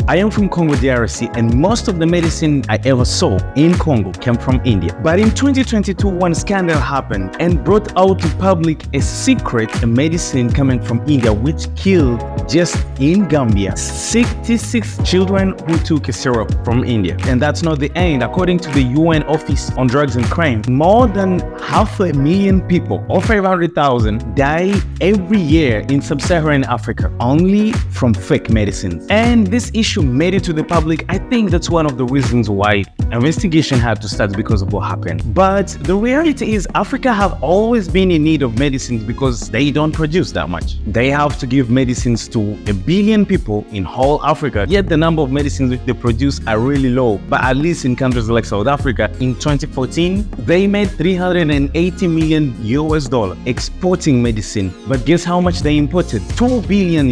I am from Congo DRC, and most of the medicine I ever saw in Congo came from India. But in 2022, one scandal happened and brought out to public a secret medicine coming from India which killed, just in Gambia, 66 children who took a syrup from India. And that's not the end. According to the UN Office on Drugs and Crime, more than 500,000 people, or 500,000, die every year in sub-Saharan Africa only from fake medicines. And this issue made it to the public. I think that's one of the reasons why investigation had to start, because of what happened. But the reality is Africa have always been in need of medicines because they don't produce that much. They have to give medicines to 1 billion people in whole Africa, yet the number of medicines which they produce are really low. But at least in countries like South Africa, in 2014, they made $380 million exporting medicine. But guess how much they imported? $2 billion.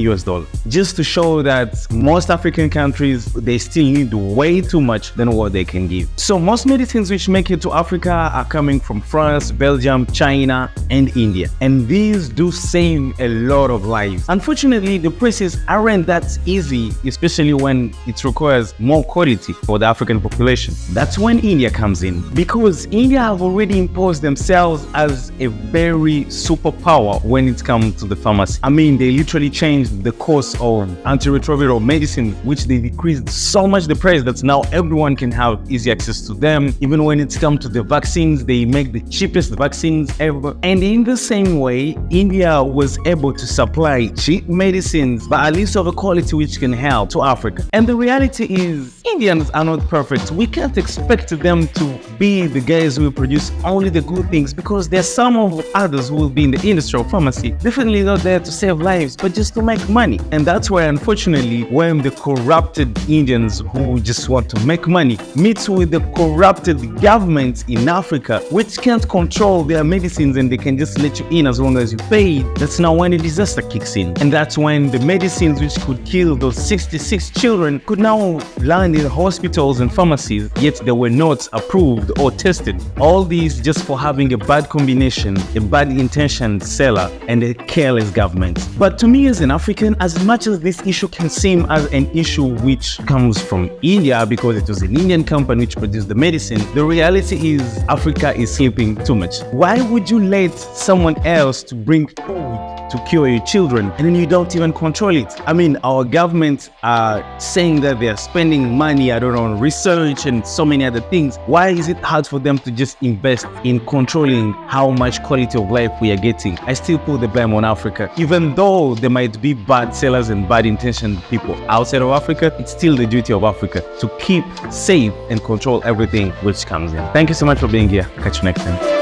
Just to show that most African countries, they still need way too much than what they can give. So most medicines which make it to Africa are coming from France, Belgium, China, and India. And these do save a lot of lives. Unfortunately, the prices aren't that easy, especially when it requires more quality for the African population. That's when India comes in, because India have already imposed themselves as a very superpower when it comes to the pharmacy. I mean, they literally changed the course of antiretroviral medicine, which they decreased so much the price that now everyone can have easy access to them. Even when it's come to the vaccines, they make the cheapest vaccines ever. And in the same way, India was able to supply cheap medicines, but at least of a quality which can help to Africa. And the reality is, Indians are not perfect. We can't expect them to be the guys who produce only the good things, because there's some of others who will be in the industry of pharmacy, definitely not there to save lives, but just to make money. And that's why, unfortunately, when the corrupted Indians who just want to make money meets with the corrupted government in Africa, which can't control their medicines and they can just let you in as long as you pay, that's now when a disaster kicks in. And that's when the medicines which could kill those 66 children could now land in hospitals and pharmacies, yet they were not approved or tested. All these just for having a bad combination, a bad intentioned seller, and a careless government. But to me as an African, as much as this issue can seem as an issue which comes from India because it was an Indian company which produced the medicine, the reality is Africa is sleeping too much. Why would you let someone else to bring food to cure your children and then you don't even control it? I mean, our governments are saying that they are spending money, I don't know, on research and so many other things. Why is it hard for them to just invest in controlling how much quality of life we are getting? I still put the blame on Africa. Even though there might be bad sellers and bad intentioned people outside of Africa, it's still the duty of Africa to keep safe and control everything which comes in. Thank you so much for being here. Catch you next time.